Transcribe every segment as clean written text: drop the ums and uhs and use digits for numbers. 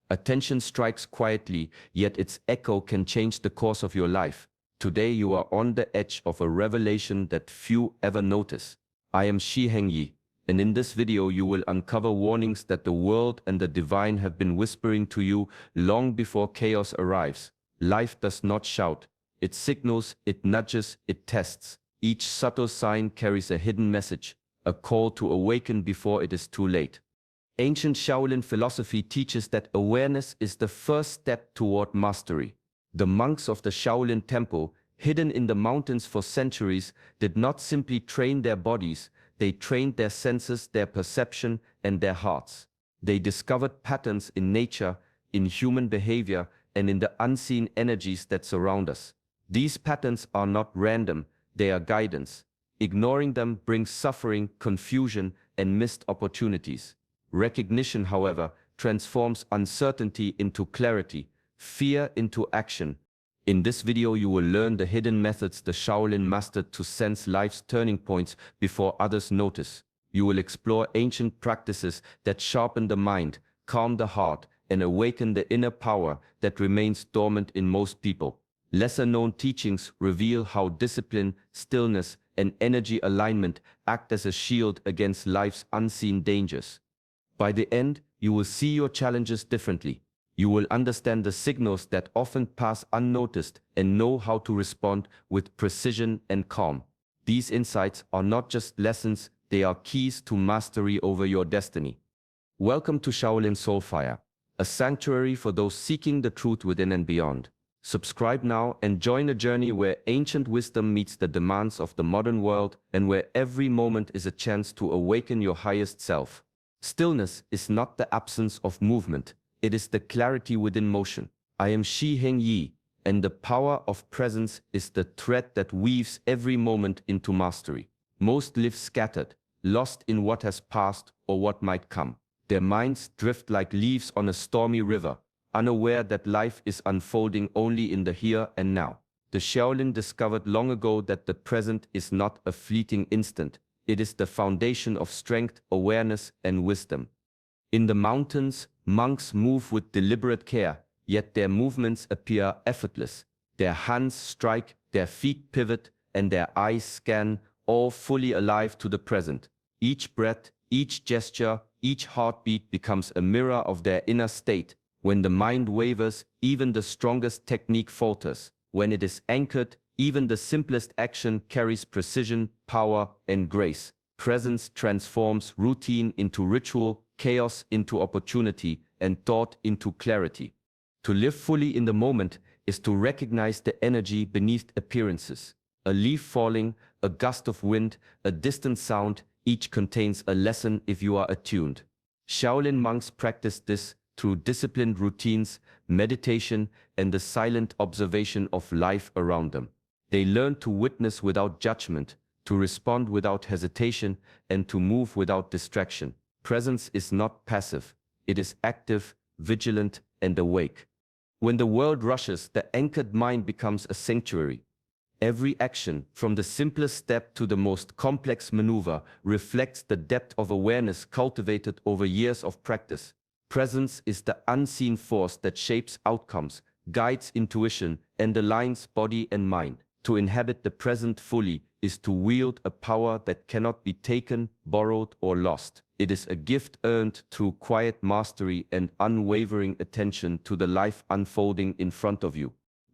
Attention strikes quietly, yet its echo can change the course of your life. Today you are on the edge of a revelation that few ever notice. I am Shi Heng Yi, and in this video you will uncover warnings that the world and the divine have been whispering to you long before chaos arrives. Life does not shout. It signals, it nudges, it tests. Each subtle sign carries a hidden message, a call to awaken before it is too late. Ancient Shaolin philosophy teaches that awareness is the first step toward mastery. The monks of the Shaolin temple, hidden in the mountains for centuries, did not simply train their bodies, they trained their senses, their perception, and their hearts. They discovered patterns in nature, in human behavior, and in the unseen energies that surround us. These patterns are not random, they are guidance. Ignoring them brings suffering, confusion, and missed opportunities. Recognition, however, transforms uncertainty into clarity, fear into action. In this video you will learn the hidden methods the Shaolin mastered to sense life's turning points before others notice. You will explore ancient practices that sharpen the mind, calm the heart, and awaken the inner power that remains dormant in most people. Lesser-known teachings reveal how discipline, stillness, and energy alignment act as a shield against life's unseen dangers. By the end, you will see your challenges differently. You will understand the signals that often pass unnoticed and know how to respond with precision and calm. These insights are not just lessons, they are keys to mastery over your destiny. Welcome to Shaolin Soulfire, a sanctuary for those seeking the truth within and beyond. Subscribe now and join a journey where ancient wisdom meets the demands of the modern world and where every moment is a chance to awaken your highest self. Stillness is not the absence of movement, it is the clarity within motion. I am Shi Heng Yi, and the power of presence is the thread that weaves every moment into mastery. Most live scattered, lost in what has passed or what might come. Their minds drift like leaves on a stormy river, unaware that life is unfolding only in the here and now. The Shaolin discovered long ago that the present is not a fleeting instant. It is the foundation of strength, awareness, and wisdom. In the mountains, monks move with deliberate care, yet their movements appear effortless. Their hands strike, their feet pivot, and their eyes scan, all fully alive to the present. Each breath, each gesture, each heartbeat becomes a mirror of their inner state. When the mind wavers, even the strongest technique falters. When it is anchored, even the simplest action carries precision, power, and grace. Presence transforms routine into ritual, chaos into opportunity, and thought into clarity. To live fully in the moment is to recognize the energy beneath appearances. A leaf falling, a gust of wind, a distant sound, each contains a lesson if you are attuned. Shaolin monks practice this through disciplined routines, meditation, and the silent observation of life around them. They learn to witness without judgment, to respond without hesitation, and to move without distraction. Presence is not passive, it is active, vigilant, and awake. When the world rushes, the anchored mind becomes a sanctuary. Every action, from the simplest step to the most complex maneuver, reflects the depth of awareness cultivated over years of practice. Presence is the unseen force that shapes outcomes, guides intuition, and aligns body and mind. To inhabit the present fully is to wield a power that cannot be taken, borrowed, or lost. It is a gift earned through quiet mastery and unwavering attention to the life unfolding in front of you.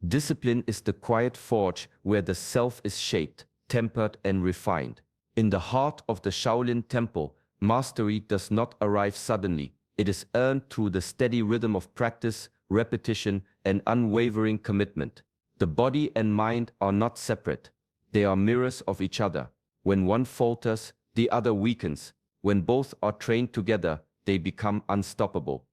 Discipline is the quiet forge where the self is shaped, tempered, and refined. In the heart of the Shaolin temple, mastery does not arrive suddenly. It is earned through the steady rhythm of practice, repetition, and unwavering commitment. The body and mind are not separate. They are mirrors of each other. When one falters, the other weakens. When both are trained together, they become unstoppable.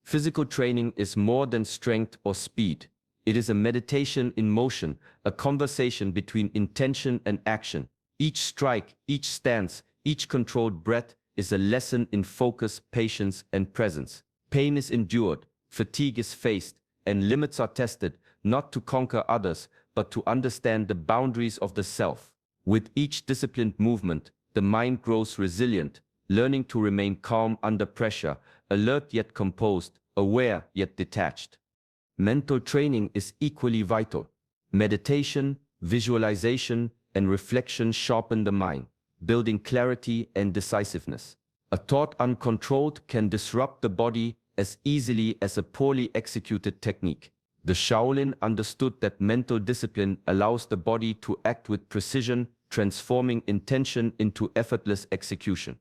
Physical training is more than strength or speed. It is a meditation in motion, a conversation between intention and action. Each strike, each stance, each controlled breath is a lesson in focus, patience, and presence. Pain is endured, fatigue is faced, and limits are tested, not to conquer others, but to understand the boundaries of the self. With each disciplined movement, the mind grows resilient, learning to remain calm under pressure, alert yet composed, aware yet detached. Mental training is equally vital. Meditation, visualization, and reflection sharpen the mind, building clarity and decisiveness. A thought uncontrolled can disrupt the body as easily as a poorly executed technique. The Shaolin understood that mental discipline allows the body to act with precision, transforming intention into effortless execution.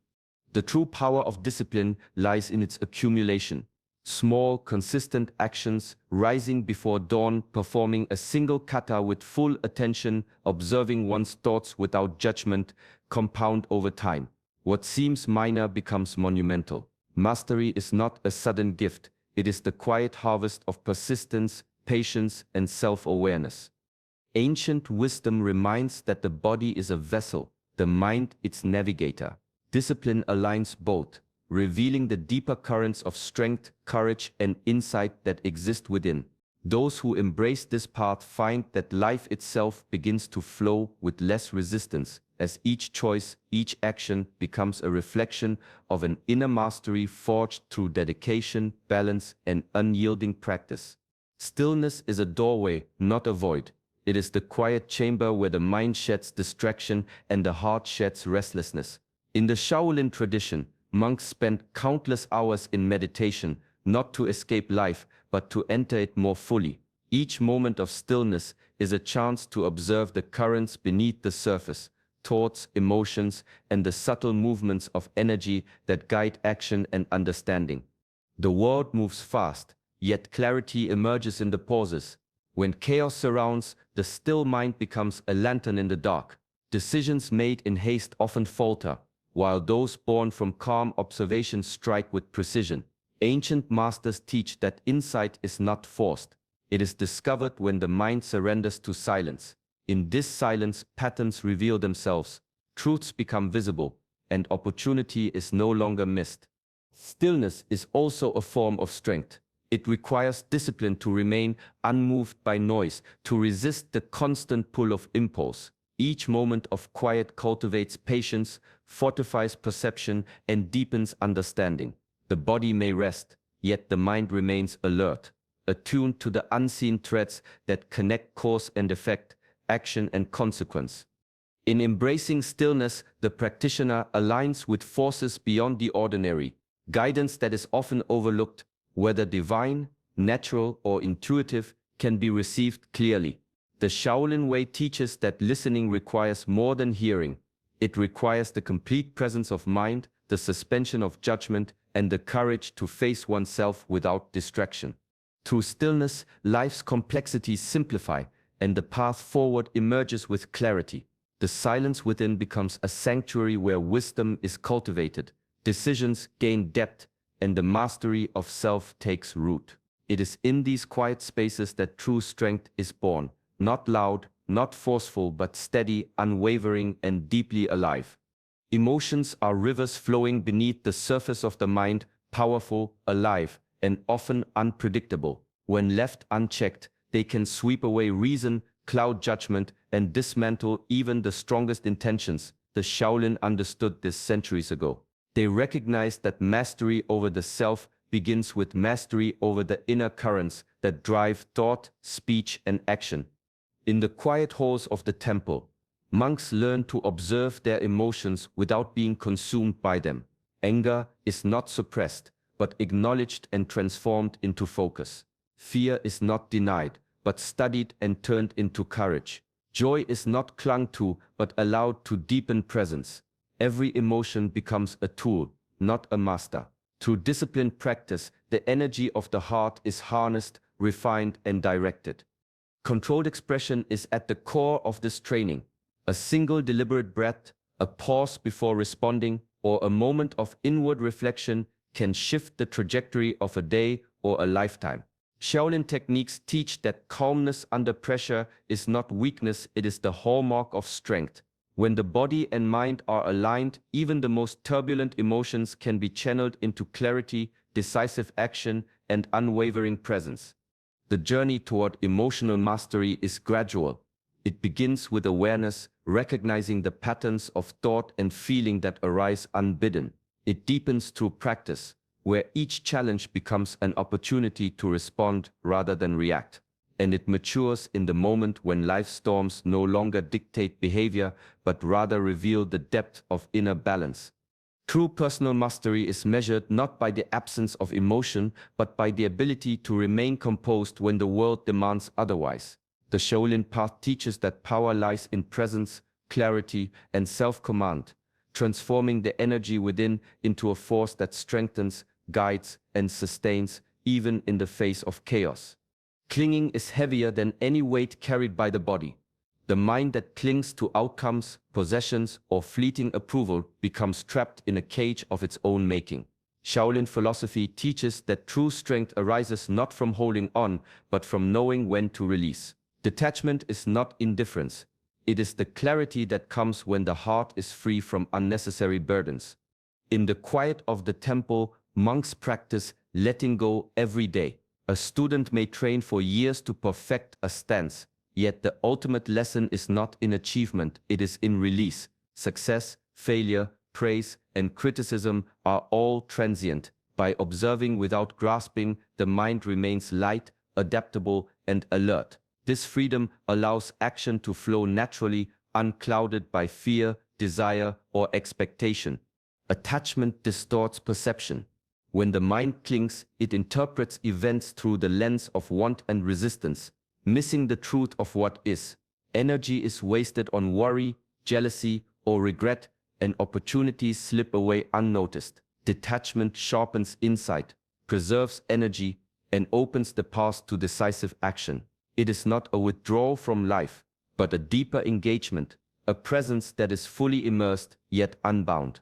The true power of discipline lies in its accumulation. Small, consistent actions, rising before dawn, performing a single kata with full attention, observing one's thoughts without judgment, compound over time. What seems minor becomes monumental. Mastery is not a sudden gift, it is the quiet harvest of persistence, patience, and self-awareness. Ancient wisdom reminds that the body is a vessel, the mind its navigator. Discipline aligns both, revealing the deeper currents of strength, courage, and insight that exist within. Those who embrace this path find that life itself begins to flow with less resistance, as each choice, each action becomes a reflection of an inner mastery forged through dedication, balance, and unyielding practice. Stillness is a doorway, not a void. It is the quiet chamber where the mind sheds distraction and the heart sheds restlessness. In the Shaolin tradition, monks spent countless hours in meditation, not to escape life, but to enter it more fully. Each moment of stillness is a chance to observe the currents beneath the surface, thoughts, emotions, and the subtle movements of energy that guide action and understanding. The world moves fast, yet clarity emerges in the pauses. When chaos surrounds, the still mind becomes a lantern in the dark. Decisions made in haste often falter, while those born from calm observation strike with precision. Ancient masters teach that insight is not forced. It is discovered when the mind surrenders to silence. In this silence, patterns reveal themselves, truths become visible, and opportunity is no longer missed. Stillness is also a form of strength. It requires discipline to remain unmoved by noise, to resist the constant pull of impulse. Each moment of quiet cultivates patience, fortifies perception, and deepens understanding. The body may rest, yet the mind remains alert, attuned to the unseen threads that connect cause and effect, action and consequence. In embracing stillness, the practitioner aligns with forces beyond the ordinary, guidance that is often overlooked, whether divine, natural, or intuitive, can be received clearly. The Shaolin way teaches that listening requires more than hearing. It requires the complete presence of mind, the suspension of judgment, and the courage to face oneself without distraction. Through stillness, life's complexities simplify, and the path forward emerges with clarity. The silence within becomes a sanctuary where wisdom is cultivated, decisions gain depth, and the mastery of self takes root. It is in these quiet spaces that true strength is born. Not loud, not forceful, but steady, unwavering, and deeply alive. Emotions are rivers flowing beneath the surface of the mind, powerful, alive, and often unpredictable. When left unchecked, they can sweep away reason, cloud judgment, and dismantle even the strongest intentions. The Shaolin understood this centuries ago. They recognized that mastery over the self begins with mastery over the inner currents that drive thought, speech, and action. In the quiet halls of the temple, monks learn to observe their emotions without being consumed by them. Anger is not suppressed, but acknowledged and transformed into focus. Fear is not denied, but studied and turned into courage. Joy is not clung to, but allowed to deepen presence. Every emotion becomes a tool, not a master. Through disciplined practice, the energy of the heart is harnessed, refined, and directed. Controlled expression is at the core of this training. A single deliberate breath, a pause before responding, or a moment of inward reflection can shift the trajectory of a day or a lifetime. Shaolin techniques teach that calmness under pressure is not weakness, it is the hallmark of strength. When the body and mind are aligned, even the most turbulent emotions can be channeled into clarity, decisive action, and unwavering presence. The journey toward emotional mastery is gradual. It begins with awareness, recognizing the patterns of thought and feeling that arise unbidden. It deepens through practice, where each challenge becomes an opportunity to respond rather than react. And it matures in the moment when life's storms no longer dictate behavior, but rather reveal the depth of inner balance. True personal mastery is measured not by the absence of emotion, but by the ability to remain composed when the world demands otherwise. The Shaolin path teaches that power lies in presence, clarity, and self-command, transforming the energy within into a force that strengthens, guides, and sustains even in the face of chaos. Clinging is heavier than any weight carried by the body. The mind that clings to outcomes, possessions, or fleeting approval becomes trapped in a cage of its own making. Shaolin philosophy teaches that true strength arises not from holding on, but from knowing when to release. Detachment is not indifference. It is the clarity that comes when the heart is free from unnecessary burdens. In the quiet of the temple, monks practice letting go every day. A student may train for years to perfect a stance, yet the ultimate lesson is not in achievement, it is in release. Success, failure, praise, and criticism are all transient. By observing without grasping, the mind remains light, adaptable, and alert. This freedom allows action to flow naturally, unclouded by fear, desire, or expectation. Attachment distorts perception. When the mind clings, it interprets events through the lens of want and resistance, missing the truth of what is. Energy is wasted on worry, jealousy, or regret, and opportunities slip away unnoticed. Detachment sharpens insight, preserves energy, and opens the path to decisive action. It is not a withdrawal from life, but a deeper engagement, a presence that is fully immersed yet unbound.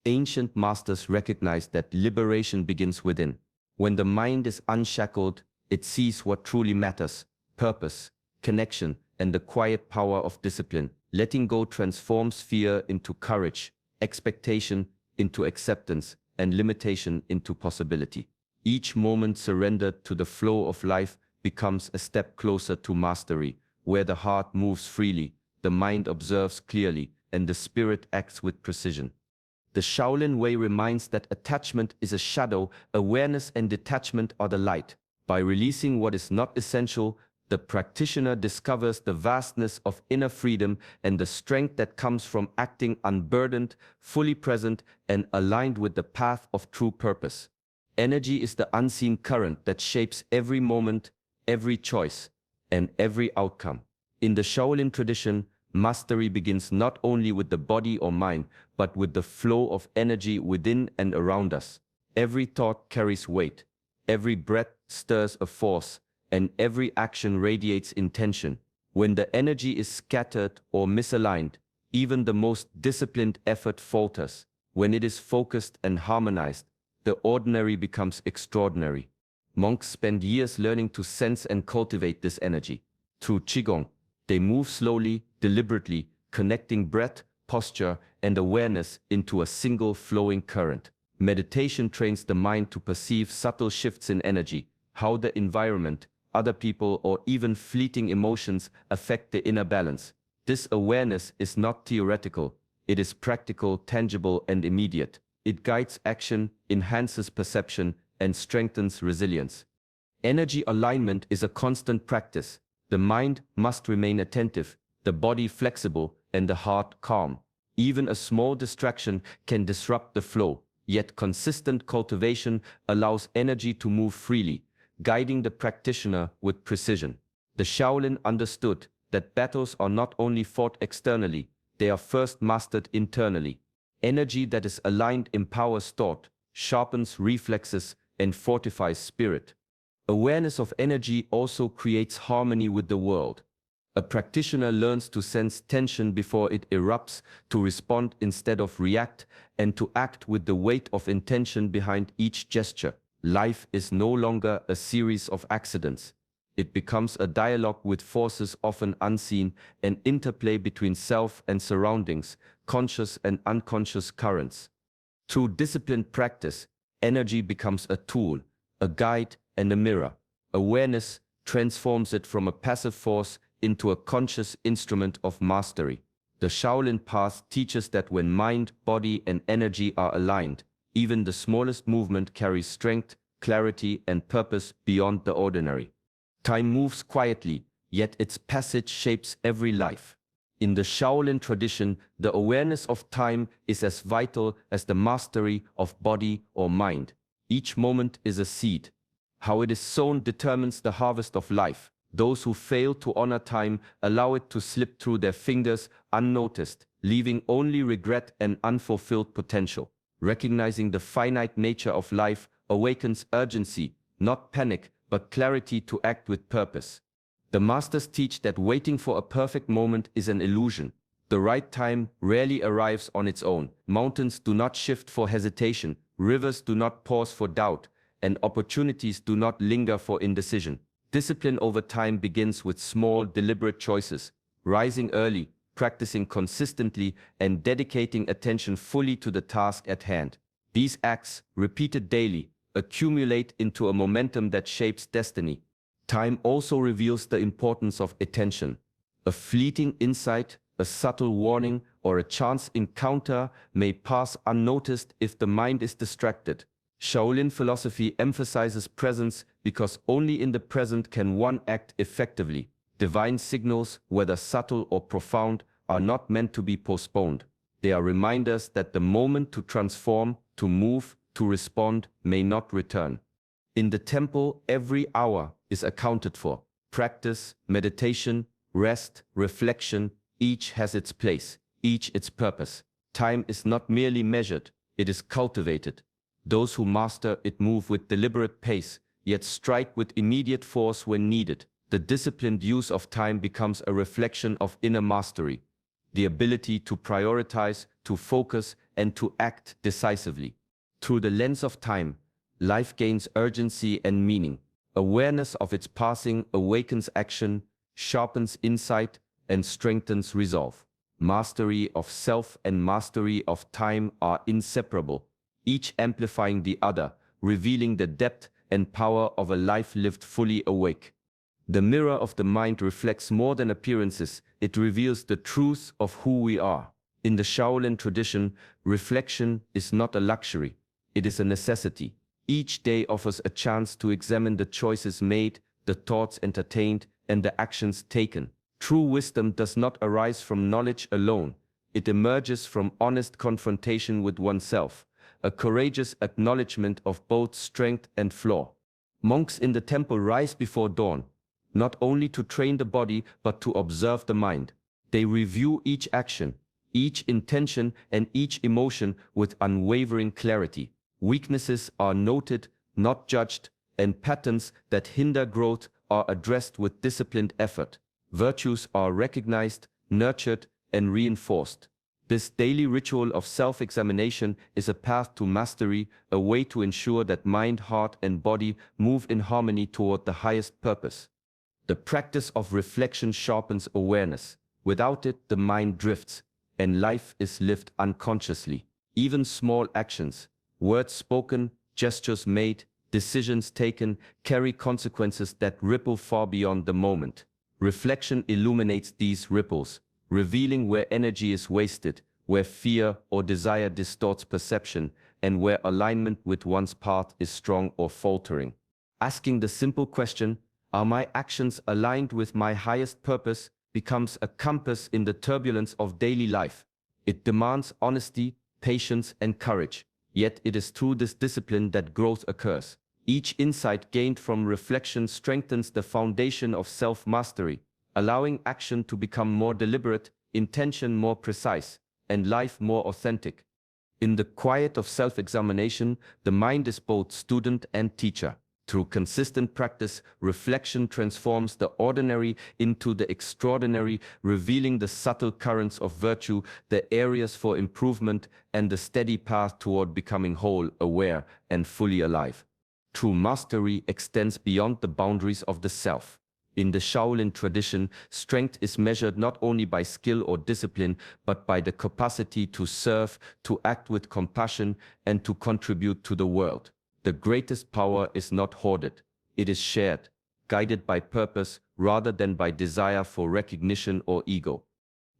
Ancient masters recognized that liberation begins within. When the mind is unshackled, it sees what truly matters: purpose, connection, and the quiet power of discipline. Letting go transforms fear into courage, expectation into acceptance, and limitation into possibility. Each moment surrendered to the flow of life becomes a step closer to mastery, where the heart moves freely, the mind observes clearly, and the spirit acts with precision. The Shaolin way reminds that attachment is a shadow, awareness and detachment are the light. By releasing what is not essential, the practitioner discovers the vastness of inner freedom and the strength that comes from acting unburdened, fully present, and aligned with the path of true purpose. Energy is the unseen current that shapes every moment, every choice, and every outcome. In the Shaolin tradition, mastery begins not only with the body or mind, but with the flow of energy within and around us. Every thought carries weight, every breath stirs a force, and every action radiates intention. When the energy is scattered or misaligned, even the most disciplined effort falters. When it is focused and harmonized, the ordinary becomes extraordinary. Monks spend years learning to sense and cultivate this energy. Through Qigong, they move slowly, deliberately, connecting breath, posture, and awareness into a single flowing current. Meditation trains the mind to perceive subtle shifts in energy, how the environment, other people, or even fleeting emotions affect the inner balance. This awareness is not theoretical, it is practical, tangible, and immediate. It guides action, enhances perception, and strengthens resilience. Energy alignment is a constant practice. The mind must remain attentive, the body flexible, and the heart calm. Even a small distraction can disrupt the flow, yet consistent cultivation allows energy to move freely, guiding the practitioner with precision. The Shaolin understood that battles are not only fought externally, they are first mastered internally. Energy that is aligned empowers thought, sharpens reflexes, and fortifies spirit. Awareness of energy also creates harmony with the world. A practitioner learns to sense tension before it erupts, to respond instead of react, and to act with the weight of intention behind each gesture. Life is no longer a series of accidents. It becomes a dialogue with forces often unseen, an interplay between self and surroundings, conscious and unconscious currents. Through disciplined practice, energy becomes a tool, a guide, and a mirror. Awareness transforms it from a passive force into a conscious instrument of mastery. The Shaolin path teaches that when mind, body, and energy are aligned, Even the smallest movement carries strength, clarity, and purpose beyond the ordinary. Time moves quietly, yet its passage shapes every life. In the Shaolin tradition, the awareness of time is as vital as the mastery of body or mind. Each moment is a seed. How it is sown determines the harvest of life. Those who fail to honor time allow it to slip through their fingers unnoticed, leaving only regret and unfulfilled potential. Recognizing the finite nature of life awakens urgency, not panic, but clarity to act with purpose. The masters teach that waiting for a perfect moment is an illusion. The right time rarely arrives on its own. Mountains do not shift for hesitation, rivers do not pause for doubt, and opportunities do not linger for indecision. Discipline over time begins with small, deliberate choices, rising early, practicing consistently, and dedicating attention fully to the task at hand. These acts, repeated daily, accumulate into a momentum that shapes destiny. Time also reveals the importance of attention. A fleeting insight, a subtle warning, or a chance encounter may pass unnoticed if the mind is distracted. Shaolin philosophy emphasizes presence because only in the present can one act effectively. Divine signals, whether subtle or profound, are not meant to be postponed. They are reminders that the moment to transform, to move, to respond may not return. In the temple, every hour is accounted for. Practice, meditation, rest, reflection, each has its place, each its purpose. Time is not merely measured, it is cultivated. Those who master it move with deliberate pace, yet strike with immediate force when needed. The disciplined use of time becomes a reflection of inner mastery, the ability to prioritize, to focus, and to act decisively. Through the lens of time, life gains urgency and meaning. Awareness of its passing awakens action, sharpens insight, and strengthens resolve. Mastery of self and mastery of time are inseparable, each amplifying the other, revealing the depth and power of a life lived fully awake. The mirror of the mind reflects more than appearances, it reveals the truth of who we are. In the Shaolin tradition, reflection is not a luxury, it is a necessity. Each day offers a chance to examine the choices made, the thoughts entertained, and the actions taken. True wisdom does not arise from knowledge alone, it emerges from honest confrontation with oneself, a courageous acknowledgement of both strength and flaw. Monks in the temple rise before dawn, not only to train the body but to observe the mind. They review each action, each intention, and each emotion with unwavering clarity. Weaknesses are noted, not judged, and patterns that hinder growth are addressed with disciplined effort. Virtues are recognized, nurtured, and reinforced. This daily ritual of self-examination is a path to mastery, a way to ensure that mind, heart, and body move in harmony toward the highest purpose. The practice of reflection sharpens awareness. Without it, the mind drifts, and life is lived unconsciously. Even small actions, words spoken, gestures made, decisions taken, carry consequences that ripple far beyond the moment. Reflection illuminates these ripples, revealing where energy is wasted, where fear or desire distorts perception, and where alignment with one's path is strong or faltering. Asking the simple question, "Are my actions aligned with my highest purpose?" becomes a compass in the turbulence of daily life. It demands honesty, patience, and courage. Yet it is through this discipline that growth occurs. Each insight gained from reflection strengthens the foundation of self-mastery, allowing action to become more deliberate, intention more precise, and life more authentic. In the quiet of self-examination, the mind is both student and teacher. Through consistent practice, reflection transforms the ordinary into the extraordinary, revealing the subtle currents of virtue, the areas for improvement, and the steady path toward becoming whole, aware, and fully alive. True mastery extends beyond the boundaries of the self. In the Shaolin tradition, strength is measured not only by skill or discipline, but by the capacity to serve, to act with compassion, and to contribute to the world. The greatest power is not hoarded, it is shared, guided by purpose rather than by desire for recognition or ego.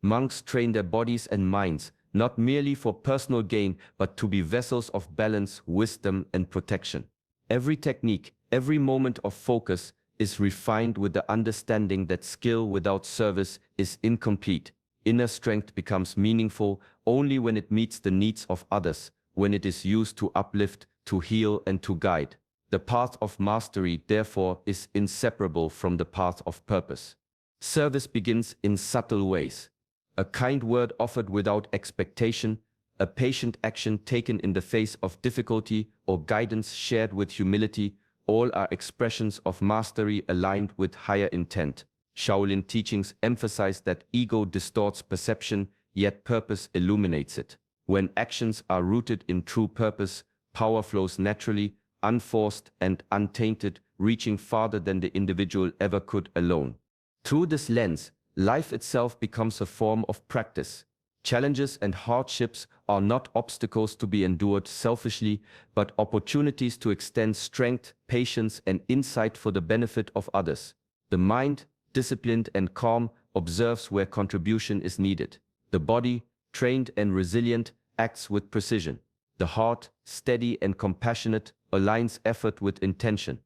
Monks train their bodies and minds, not merely for personal gain, but to be vessels of balance, wisdom, and protection. Every technique, every moment of focus is refined with the understanding that skill without service is incomplete. Inner strength becomes meaningful only when it meets the needs of others, when it is used to uplift, to heal, and to guide. The path of mastery, therefore, is inseparable from the path of purpose. Service begins in subtle ways. A kind word offered without expectation, a patient action taken in the face of difficulty, or guidance shared with humility, all are expressions of mastery aligned with higher intent. Shaolin teachings emphasize that ego distorts perception, yet purpose illuminates it. When actions are rooted in true purpose, power flows naturally, unforced and untainted, reaching farther than the individual ever could alone. Through this lens, life itself becomes a form of practice. Challenges and hardships are not obstacles to be endured selfishly, but opportunities to extend strength, patience, and insight for the benefit of others. The mind, disciplined and calm, observes where contribution is needed. The body, trained and resilient, acts with precision. The heart, steady and compassionate, aligns effort with intention.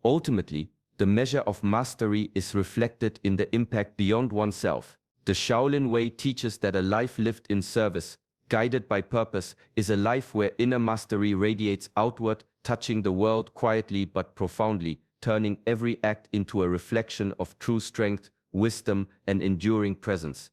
Ultimately, the measure of mastery is reflected in the impact beyond oneself. The Shaolin Way teaches that a life lived in service, guided by purpose, is a life where inner mastery radiates outward, touching the world quietly but profoundly, turning every act into a reflection of true strength, wisdom, and enduring presence.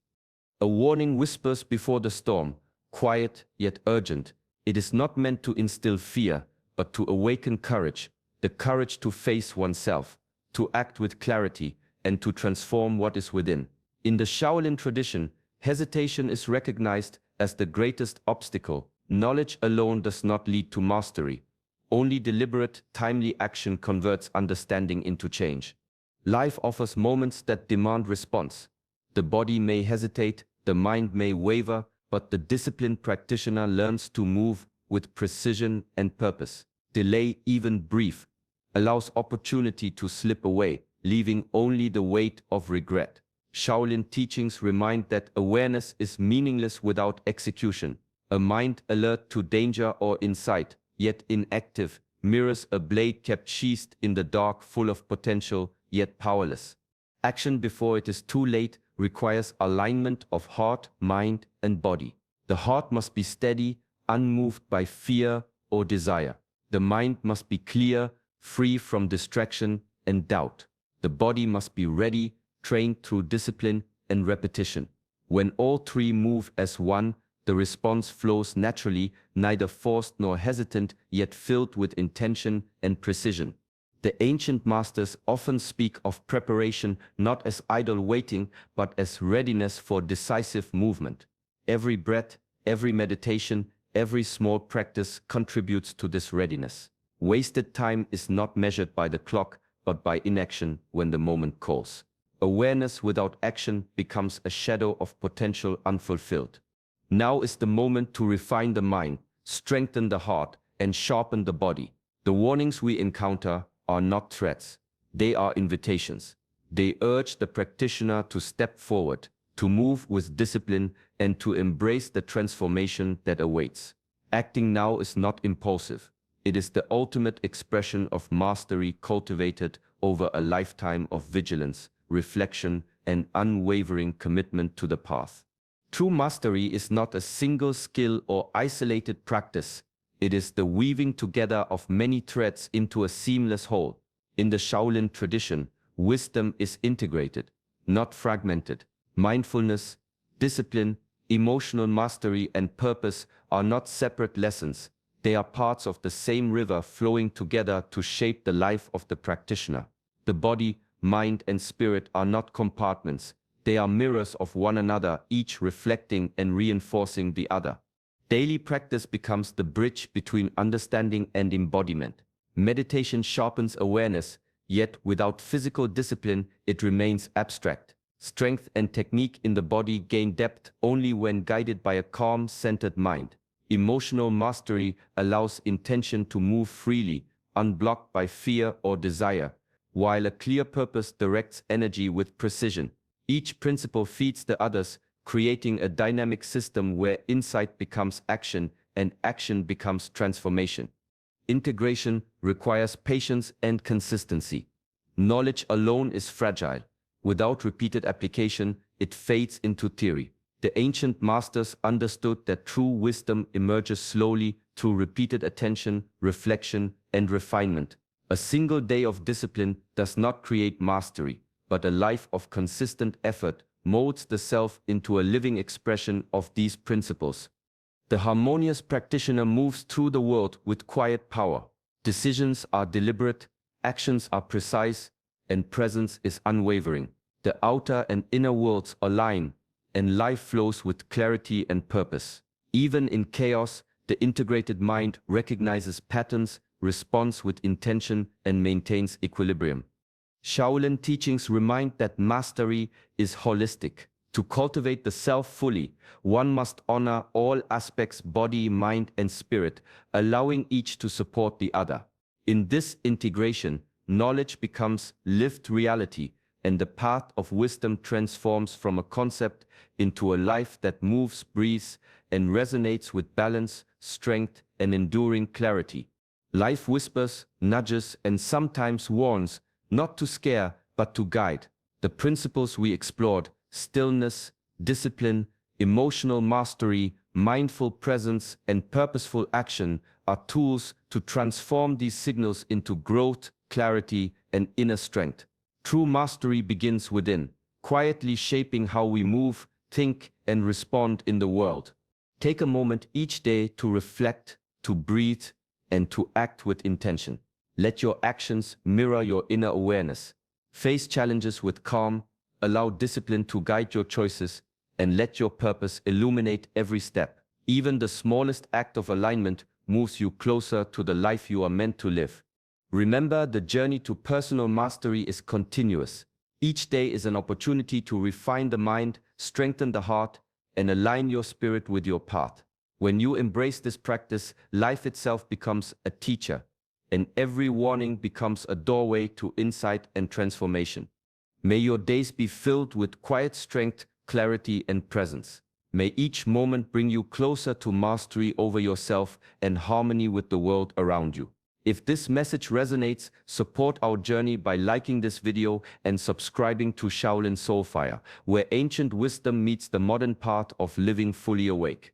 A warning whispers before the storm, quiet yet urgent. It is not meant to instill fear, but to awaken courage, the courage to face oneself, to act with clarity, and to transform what is within. In the Shaolin tradition, hesitation is recognized as the greatest obstacle. Knowledge alone does not lead to mastery. Only deliberate, timely action converts understanding into change. Life offers moments that demand response. The body may hesitate, the mind may waver, but the disciplined practitioner learns to move with precision and purpose. Delay, even brief, allows opportunity to slip away, leaving only the weight of regret. Shaolin teachings remind that awareness is meaningless without execution. A mind alert to danger or insight, yet inactive, mirrors a blade kept sheathed in the dark, full of potential, yet powerless. Action before it is too late requires alignment of heart, mind, and body. The heart must be steady, unmoved by fear or desire. The mind must be clear, free from distraction and doubt. The body must be ready, trained through discipline and repetition. When all three move as one, the response flows naturally, neither forced nor hesitant, yet filled with intention and precision. The ancient masters often speak of preparation not as idle waiting, but as readiness for decisive movement. Every breath, every meditation, every small practice contributes to this readiness. Wasted time is not measured by the clock, but by inaction when the moment calls. Awareness without action becomes a shadow of potential unfulfilled. Now is the moment to refine the mind, strengthen the heart, and sharpen the body. The warnings we encounter are not threats. They are invitations. They urge the practitioner to step forward, to move with discipline, and to embrace the transformation that awaits. Acting now is not impulsive. It is the ultimate expression of mastery cultivated over a lifetime of vigilance, reflection, and unwavering commitment to the path. True mastery is not a single skill or isolated practice. It is the weaving together of many threads into a seamless whole. In the Shaolin tradition, wisdom is integrated, not fragmented. Mindfulness, discipline, emotional mastery, and purpose are not separate lessons. They are parts of the same river flowing together to shape the life of the practitioner. The body, mind, and spirit are not compartments. They are mirrors of one another, each reflecting and reinforcing the other. Daily practice becomes the bridge between understanding and embodiment. Meditation sharpens awareness, yet without physical discipline, it remains abstract. Strength and technique in the body gain depth only when guided by a calm, centered mind. Emotional mastery allows intention to move freely, unblocked by fear or desire, while a clear purpose directs energy with precision. Each principle feeds the others, creating a dynamic system where insight becomes action and action becomes transformation. Integration requires patience and consistency. Knowledge alone is fragile. Without repeated application, it fades into theory. The ancient masters understood that true wisdom emerges slowly through repeated attention, reflection, and refinement. A single day of discipline does not create mastery, but a life of consistent effort molds the self into a living expression of these principles. The harmonious practitioner moves through the world with quiet power. Decisions are deliberate, actions are precise, and presence is unwavering. The outer and inner worlds align, and life flows with clarity and purpose. Even in chaos, the integrated mind recognizes patterns, responds with intention, and maintains equilibrium. Shaolin teachings remind that mastery is holistic. To cultivate the self fully, one must honor all aspects, body, mind, and spirit, allowing each to support the other. In this integration, knowledge becomes lived reality, and the path of wisdom transforms from a concept into a life that moves, breathes, and resonates with balance, strength, and enduring clarity. Life whispers, nudges, and sometimes warns, not to scare, but to guide. The principles we explored, stillness, discipline, emotional mastery, mindful presence, and purposeful action, are tools to transform these signals into growth, clarity, and inner strength. True mastery begins within, quietly shaping how we move, think, and respond in the world. Take a moment each day to reflect, to breathe, and to act with intention. Let your actions mirror your inner awareness. Face challenges with calm, allow discipline to guide your choices, and let your purpose illuminate every step. Even the smallest act of alignment moves you closer to the life you are meant to live. Remember, the journey to personal mastery is continuous. Each day is an opportunity to refine the mind, strengthen the heart, and align your spirit with your path. When you embrace this practice, life itself becomes a teacher, and every warning becomes a doorway to insight and transformation. May your days be filled with quiet strength, clarity, and presence. May each moment bring you closer to mastery over yourself and harmony with the world around you. If this message resonates, support our journey by liking this video and subscribing to Shaolin Soulfire, where ancient wisdom meets the modern path of living fully awake.